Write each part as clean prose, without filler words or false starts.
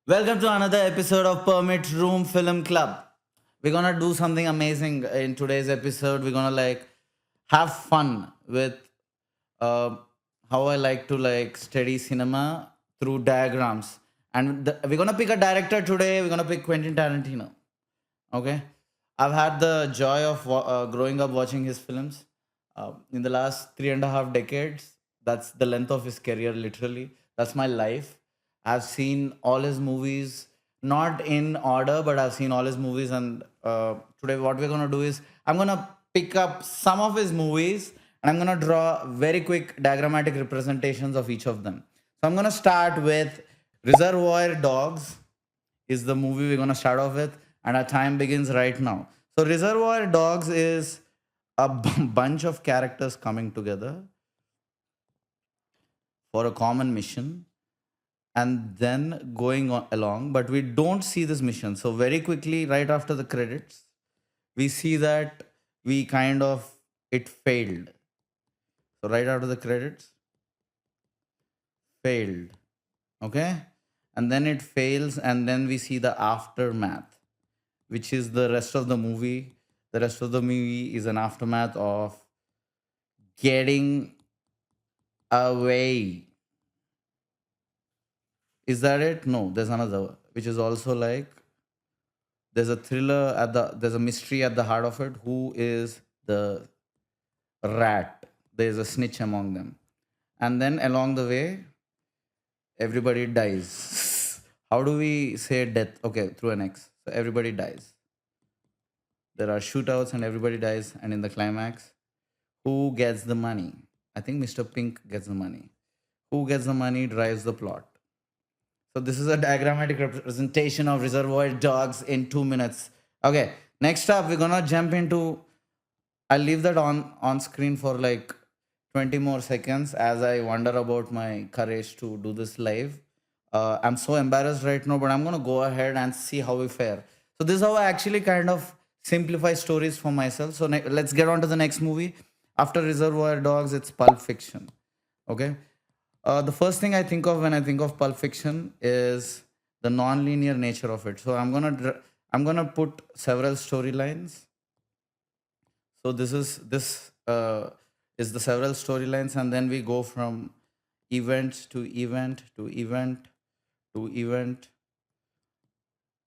Welcome to another episode of Permit Room Film Club. We're gonna do something amazing in today's episode. We're gonna have fun with uh, how I like to study cinema through diagrams. And we're gonna pick a director today. We're gonna pick Quentin Tarantino. Okay, I've had the joy of growing up watching his films in the last 3.5 decades. That's the length of his career, literally. That's my life. I've seen all his movies, not in order, but I've seen all his movies. And today, what we're gonna do is I'm gonna pick up some of his movies and I'm gonna draw very quick diagrammatic representations of each of them. So I'm gonna start with Reservoir Dogs is the movie we're going to start off with, and our time begins right now. So Reservoir Dogs is a bunch of characters coming together for a common mission and then going along, but we don't see this mission. So very quickly, right after the credits, we see that we kind of it failed. So right after the credits, failed. Okay, and then it fails, and then we see the aftermath, which is the rest of the movie. The rest of the movie is an aftermath of getting away. Is that it? No, there's another, which is also there's a thriller there's a mystery at the heart of it. Who is the rat? There's a snitch among them. And then along the way, everybody dies. How do we say death? Okay, through an X. So everybody dies. There are shootouts and everybody dies. And in the climax, who gets the money? I think Mr. Pink gets the money. Who gets the money drives the plot. So this is a diagrammatic representation of Reservoir Dogs in 2 minutes. Okay, next up we're gonna jump into. I'll leave that on screen for 20 more seconds as I wonder about my courage to do this live. I'm so embarrassed right now, but I'm gonna go ahead and see how we fare. So this is how I actually kind of simplify stories for myself. So let's get on to the next movie. After Reservoir Dogs, it's Pulp Fiction. Okay. The first thing I think of when I think of Pulp Fiction is the non-linear nature of it. So I'm gonna put several storylines. So this is the several storylines, and then we go from event to event to event to event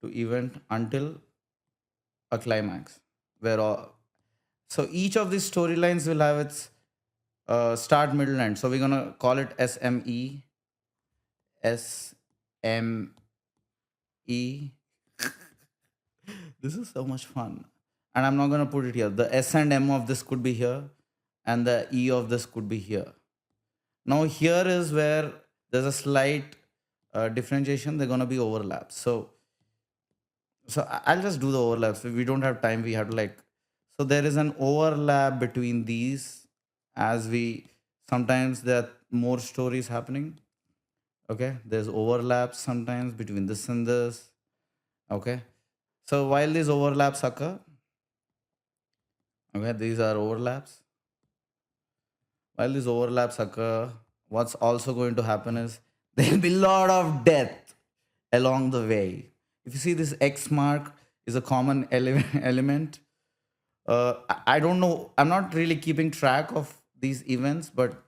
to event until a climax, where so each of these storylines will have its start, middle, end. So we're gonna call it SME, SME. This is so much fun, and I'm not gonna put it here. The S and M of this could be here, and the E of this could be here. Now here is where there's a slight differentiation. They're gonna be overlaps. So I'll just do the overlaps. If we don't have time, we have to so there is an overlap between these, as we sometimes there are more stories happening. Okay, there's overlaps sometimes between this and this. Okay, so while these overlaps occur, okay, these are overlaps. While these overlaps occur, what's also going to happen is there'll be a lot of death along the way. If you see this X mark is a common element. I don't know. I'm not really keeping track of these events, but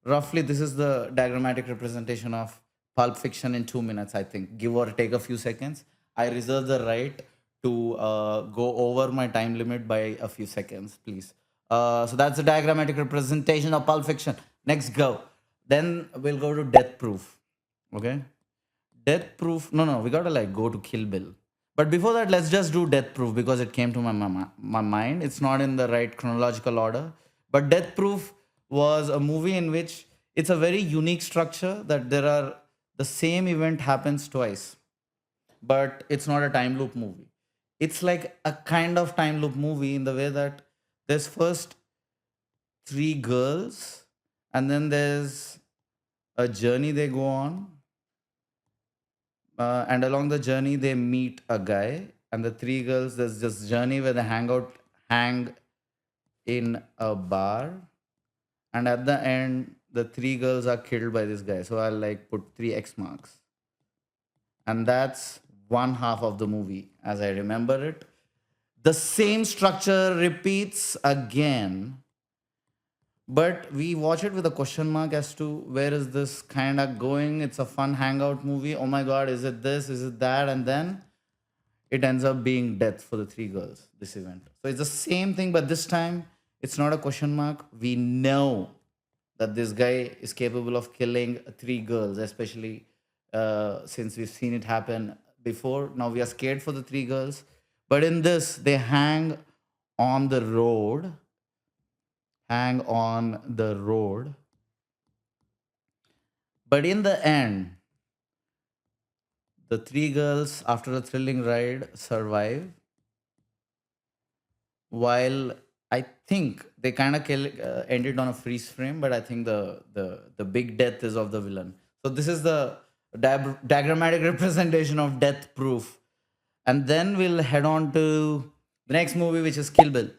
roughly this is the diagrammatic representation of Pulp Fiction in 2 minutes, I think, give or take a few seconds. I reserve the right to go over my time limit by a few seconds, please. So that's the diagrammatic representation of Pulp Fiction. Next, go. Then we'll go to Death Proof. Okay. Death Proof. No, no, we gotta go to Kill Bill. But before that, let's just do Death Proof because it came to my mind. It's not in the right chronological order. But Death Proof was a movie in which it's a very unique structure that the same event happens twice, but it's not a time loop movie. It's like a kind of time loop movie in the way that there's first three girls, and then there's a journey they go on, and along the journey they meet a guy, and the three girls, there's this journey where they hang in a bar, and at the end the three girls are killed by this guy. So I'll put three X marks, And that's one half of the movie as I remember it. The same structure repeats again, but we watch it with a question mark as to where is this kind of going. It's a fun hangout movie. Oh my god, is it this, is it that? And then it ends up being death for the three girls, this event. So it's the same thing, but this time it's not a question mark. We know that this guy is capable of killing three girls, especially since we've seen it happen before. Now we are scared for the three girls. But in this, they on the road, hang on the road. But in the end, the three girls, after a thrilling ride, survive. While I think they kind of ended on a freeze frame, but I think the big death is of the villain. So this is the diagrammatic representation of death proof, and then we'll head on to the next movie, which is Kill Bill.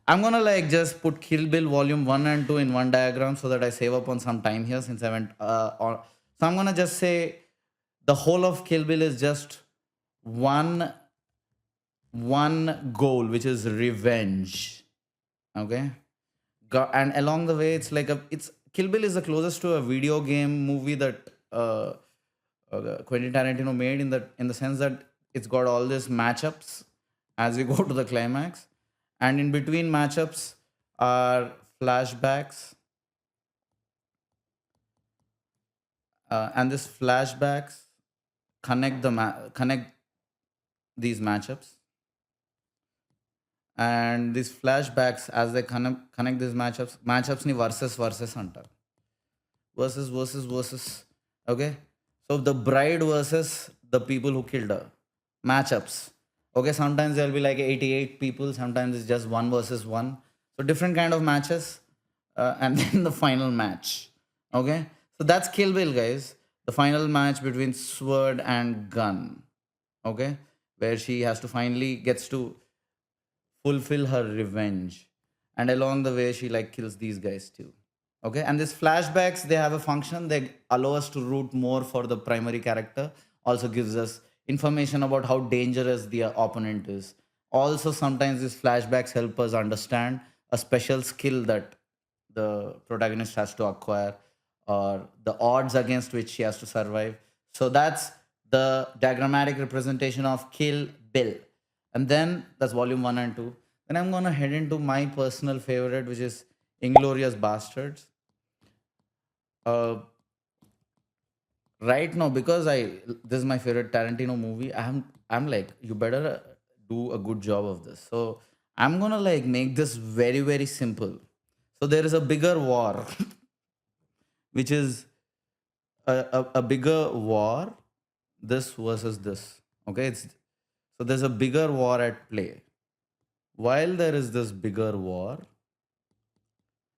I'm gonna like just put Kill Bill Volume 1 and 2 in one diagram so that I save up on some time here since I went on. So I'm gonna just say the whole of Kill Bill is just one one goal, which is revenge. Okay, and along the way, it's like a it's Kill Bill is the closest to a video game movie that Quentin Tarantino made in the sense that it's got all these matchups as we go to the climax, and in between matchups are flashbacks, and these flashbacks connect these matchups, and these flashbacks as they connect these matchups ni versus antar versus. Okay, so the bride versus the people who killed her, matchups. Okay, sometimes there'll be like 88 people, sometimes it's just one versus one, so different kind of matches, and then the final match. Okay, so that's Kill Bill, guys. The final match between sword and gun. Okay, where she has to finally gets to fulfill her revenge, and along the way she like kills these guys too. Okay, and these flashbacks, they have a function. They allow us to root more for the primary character, also gives us information about how dangerous the opponent is. Also sometimes these flashbacks help us understand a special skill that the protagonist has to acquire, or the odds against which she has to survive. So that's the diagrammatic representation of Kill Bill. And then that's volume 1 and 2. Then I'm gonna head into my personal favorite, which is Inglorious Bastards. Uh, right now, because I this is my favorite Tarantino movie, I'm like, you better do a good job of this. So I'm gonna like make this very simple. So there is a bigger war, which is a bigger war, this versus this. Okay, it's so there's a bigger war at play. While there is this bigger war,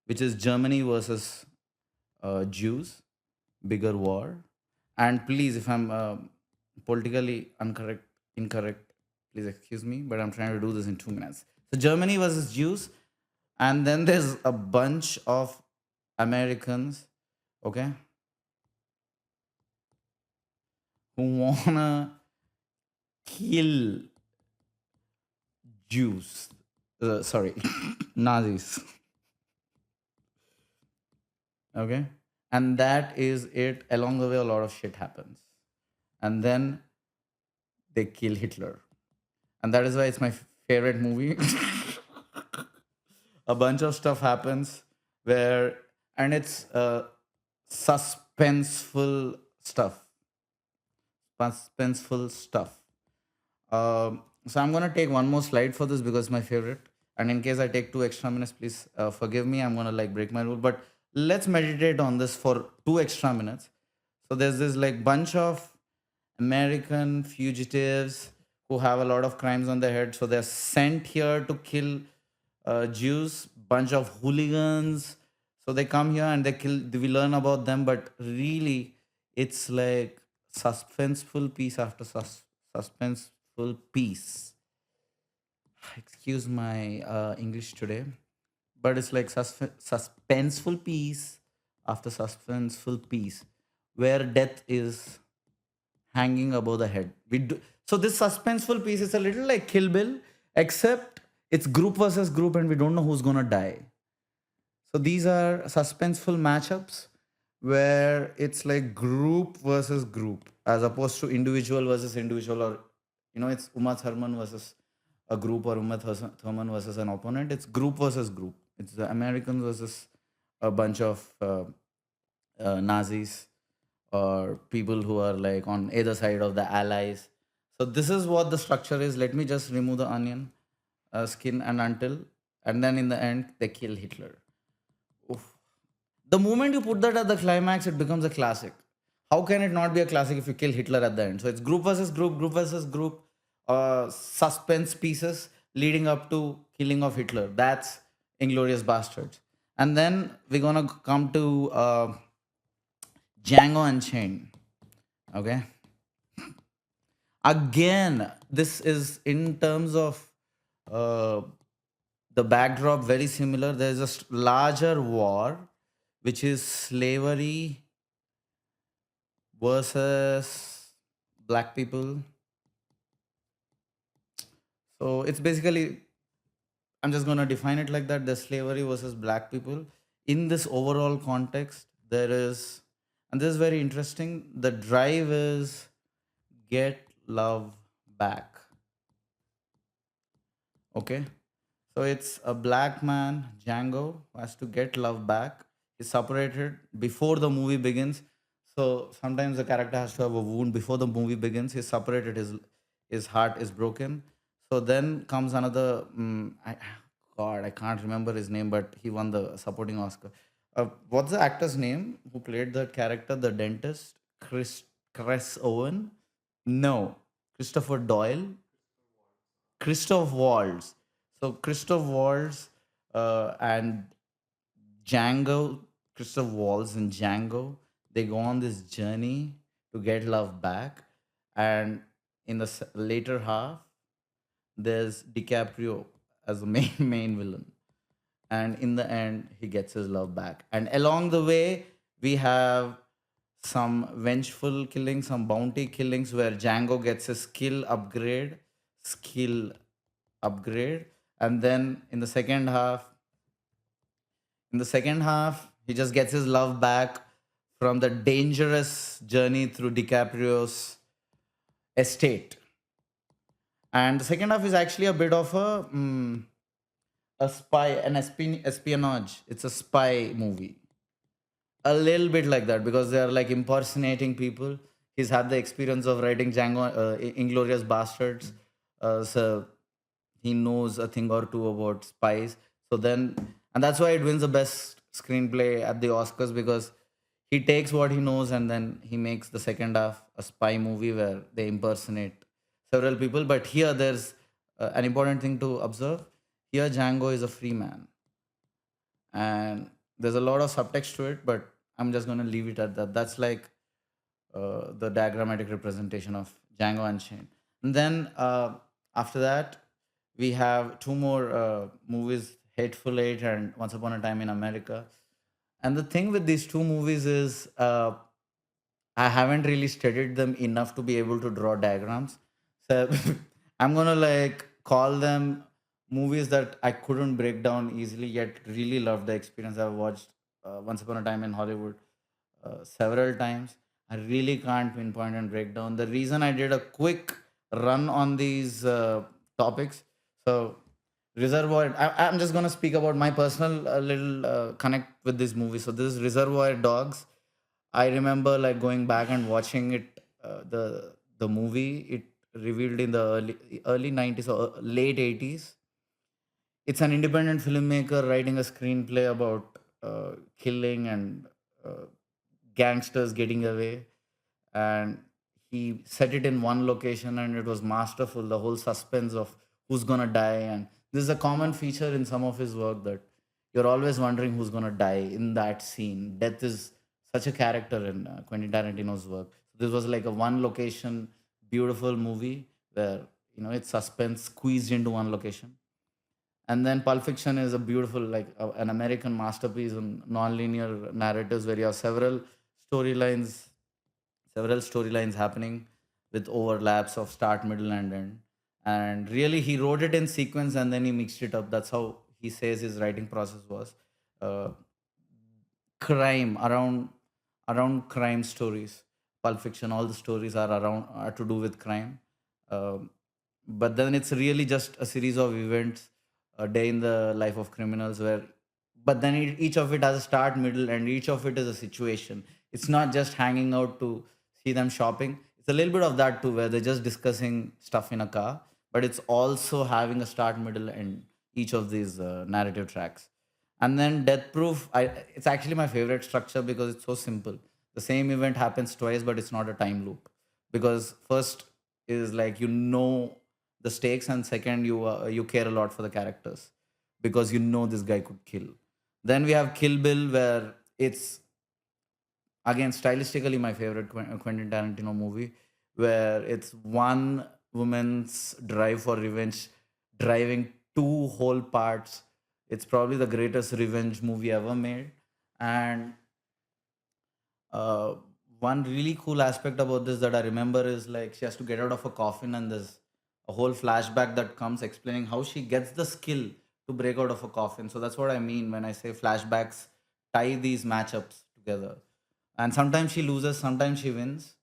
which is Germany versus Jews, bigger war. And please, if I'm politically incorrect, please excuse me, but I'm trying to do this in 2 minutes. So Germany versus Jews, and then there's a bunch of Americans, okay, who wanna kill Jews. Sorry, Nazis. Okay, and that is it. Along the way, a lot of shit happens, and then they kill Hitler, and that is why it's my favorite movie. A bunch of stuff happens where, and it's suspenseful stuff, suspenseful stuff. So I'm gonna take one more slide for this because it's my favorite. And in case I take 2 extra minutes, please forgive me. I'm gonna like break my rule, but let's meditate on this for 2 extra minutes. So there's this like bunch of American fugitives who have a lot of crimes on their head. So they're sent here to kill Jews, bunch of hooligans. So they come here and they kill. We learn about them, but really, it's like suspenseful piece after suspenseful piece. Excuse my English today, but it's like suspenseful piece after suspenseful piece, where death is hanging above the head. So this suspenseful piece is a little like Kill Bill, except it's group versus group, and we don't know who's gonna die. So these are suspenseful matchups where it's like group versus group, as opposed to individual versus individual, or it's Uma Thurman versus a group, or Thurman versus an opponent. It's group versus group. It's the Americans versus a bunch of Nazis, or people who are like on either side of the allies. So this is what the structure is. Let me just remove the onion skin, and then in the end they kill Hitler. Oof. The moment you put that at the climax, it becomes a classic. How can it not be a classic if you kill Hitler at the end? So it's group versus group, suspense pieces leading up to killing of Hitler. That's Inglorious Bastards. And then we're gonna come to Django Unchained. Okay. Again, this is in terms of uh, the backdrop very similar. There's a larger war, which is slavery versus black people. So it's basically, I'm just going to define it like that: the slavery versus black people. In this overall context, there is, and this is very interesting, the drive is get love back. Okay. So it's a black man, Django, who has to get love back. He's separated before the movie begins. So sometimes the character has to have a wound before the movie begins. He's separated. His heart is broken. So then comes another. God, I can't remember his name, but he won the supporting Oscar. What's the actor's name who played that character, the dentist? Chris Owen? No, Christopher Doyle. Christoph Waltz. So Christoph Waltz and Django, Christoph Waltz and Django, they go on this journey to get love back. And in the later half, there's DiCaprio as the main main villain. And in the end, he gets his love back. And along the way, we have some vengeful killings, some bounty killings where Django gets a skill upgrade, and then in the second half, he just gets his love back from the dangerous journey through DiCaprio's estate. And the second half is actually a bit of a espionage. It's a spy movie, a little bit like that, because they are like impersonating people. He's had the experience of writing Django, Inglorious Bastards, so he knows a thing or two about spies. So then, and that's why it wins the best screenplay at the Oscars, because he takes what he knows and then he makes the second half a spy movie where they impersonate several people. But here, there's an important thing to observe. Here, Django is a free man, and there's a lot of subtext to it, but I'm just going to leave it at that. That's like the diagrammatic representation of Django Unchained. And then after that, we have two more movies, Hateful Eight and Once Upon a Time in America. And the thing with these two movies is I haven't really studied them enough to be able to draw diagrams. So I'm gonna like call them movies that I couldn't break down easily, yet really loved the experience. I've watched Once Upon a Time in Hollywood several times. I really can't pinpoint and break down. The reason I did a quick run on these topics. So Reservoir. I'm just gonna speak about my personal little connect with this movie. So this is Reservoir Dogs. I remember like going back and watching it, the movie. It revealed in the early 90s or late 80s. It's an independent filmmaker writing a screenplay about killing and uh, gangsters getting away, and he set it in one location, and it was masterful. The whole suspense of who's gonna die, and this is a common feature in some of his work, that you're always wondering who's gonna die in that scene. Death is such a character in Quentin Tarantino's work. This was like a one location beautiful movie where it's suspense squeezed into one location. And then Pulp Fiction is a beautiful, like an American masterpiece on non-linear narratives where you have storylines several storylines happening. with overlaps of start, middle, and end. And really, he wrote it in sequence and then he mixed it up. That's how he says his writing process was. Uh, Crime around crime stories. Pulp Fiction, all the stories are to do with crime. Um, but then it's really just a series of events, a day in the life of criminals, where but then each of it has a start, middle, and each of it is a situation. It's not just hanging out to see them shopping. It's a little bit of that too, where they're just discussing stuff in a car, but it's also having a start, middle, and each of these narrative tracks. And then Death Proof, it's actually my favorite structure because it's so simple. The same event happens twice, but it's not a time loop. Because first is like the stakes, and second you care a lot for the characters because this guy could kill. Then we have Kill Bill, where it's again stylistically my favorite Quentin Tarantino movie, where it's one woman's drive for revenge driving two whole parts. It's probably the greatest revenge movie ever made. And uh, one really cool aspect about this that I remember is like she has to get out of a coffin, and there's a whole flashback that comes explaining how she gets the skill to break out of a coffin. So that's what I mean when I say flashbacks tie these matchups together. And sometimes she loses, sometimes she wins,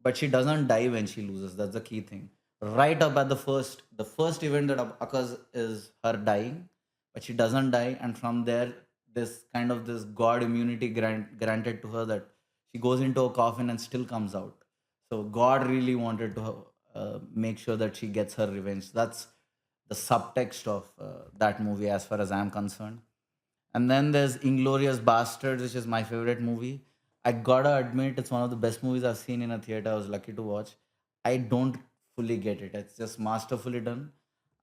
but she doesn't die when she loses. That's the key thing. Right up at the first event that occurs is her dying, but she doesn't die, and from there, this god immunity granted to her that she goes into a coffin and still comes out. So God really wanted to make sure that she gets her revenge. That's the subtext of that movie, as far as I'm concerned. And then there's Inglorious Bastards, which is my favorite movie. I gotta admit, it's one of the best movies I've seen in a theater. I was lucky to watch. I don't fully get it. It's just masterfully done.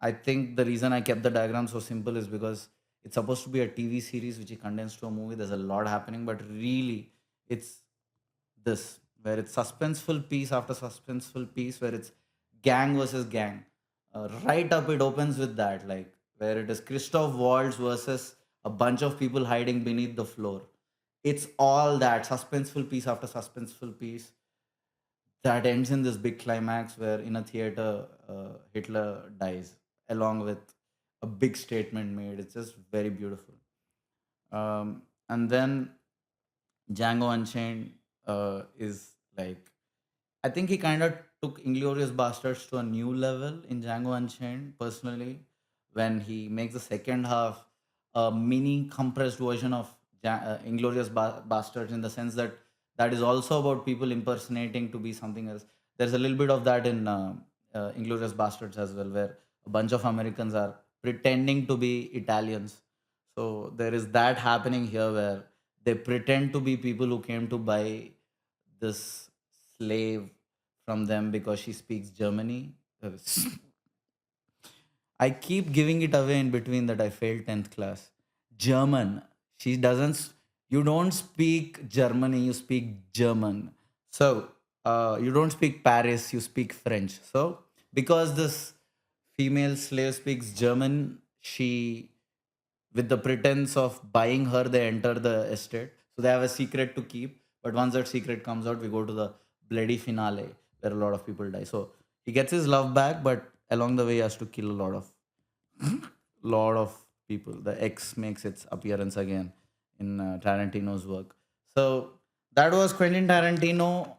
I think the reason I kept the diagram so simple is because it's supposed to be a TV series which he condensed to a movie. There's a lot happening, but really, it's this where it's suspenseful piece after suspenseful piece, where it's gang versus gang. Right up, it opens with that, like where it is Christoph Waltz versus a bunch of people hiding beneath the floor. It's all that suspenseful piece after suspenseful piece that ends in this big climax where in a theater, Hitler dies along with a big statement made. It's just very beautiful. And then Django Unchained is like, I think he kind of took Inglorious Bastards to a new level in Django Unchained, personally, when he makes the second half a mini compressed version of Inglorious Bastards, in the sense that that is also about people impersonating to be something else. There's a little bit of that in Inglorious Bastards as well, where a bunch of Americans are pretending to be Italians. So there is that happening here, where they pretend to be people who came to buy this slave from them because she speaks Germany. I keep giving it away in between that I failed 10th class. German. She doesn't, you don't speak Germany, you speak German. So, you don't speak Paris, you speak French. So, because this female slave speaks German, she, with the pretense of buying her, they enter the estate. So they have a secret to keep. But once that secret comes out, we go to the bloody finale where a lot of people die. So he gets his love back, but along the way, he has to kill a lot of people. The X makes its appearance again in Tarantino's work. So that was Quentin Tarantino.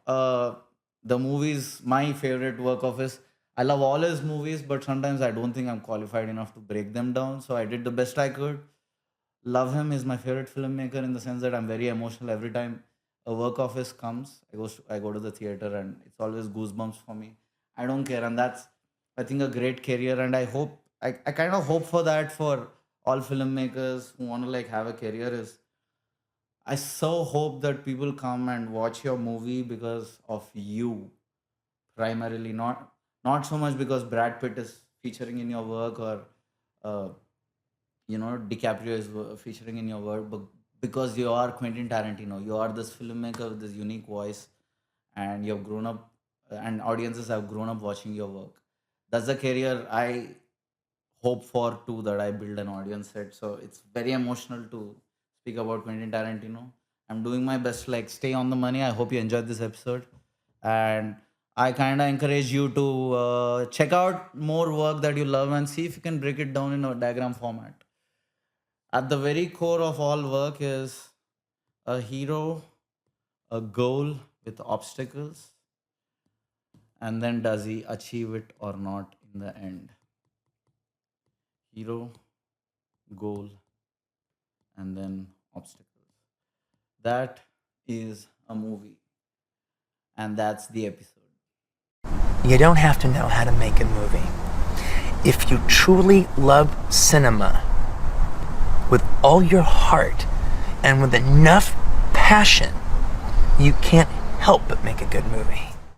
The movies, my favorite work of his. I love all his movies, but sometimes I don't think I'm qualified enough to break them down. So I did the best I could. Love him is my favorite filmmaker in the sense that I'm very emotional every time a work of his comes. I go to the theater and it's always goosebumps for me. I don't care, and that's, I think, a great career. And I kind of hope for that for all filmmakers who want to like have a career. Is I so hope that people come and watch your movie because of you primarily, not so much because Brad Pitt is featuring in your work, or uh, DiCaprio is featuring in your work, but because you are Quentin Tarantino, you are this filmmaker with this unique voice, and you've grown up, and audiences have grown up watching your work. That's the career I hope for too, that I build an audience set. So it's very emotional to speak about Quentin Tarantino. I'm doing my best, like stay on the money. I hope you enjoyed this episode, and I kind of encourage you to check out more work that you love and see if you can break it down in a diagram format. At the very core of all work is a hero, a goal with obstacles, and then does he achieve it or not in the end? Hero, goal, and then obstacles. That is a movie, and that's the episode. You don't have to know how to make a movie. If you truly love cinema with all your heart and with enough passion, you can't help but make a good movie.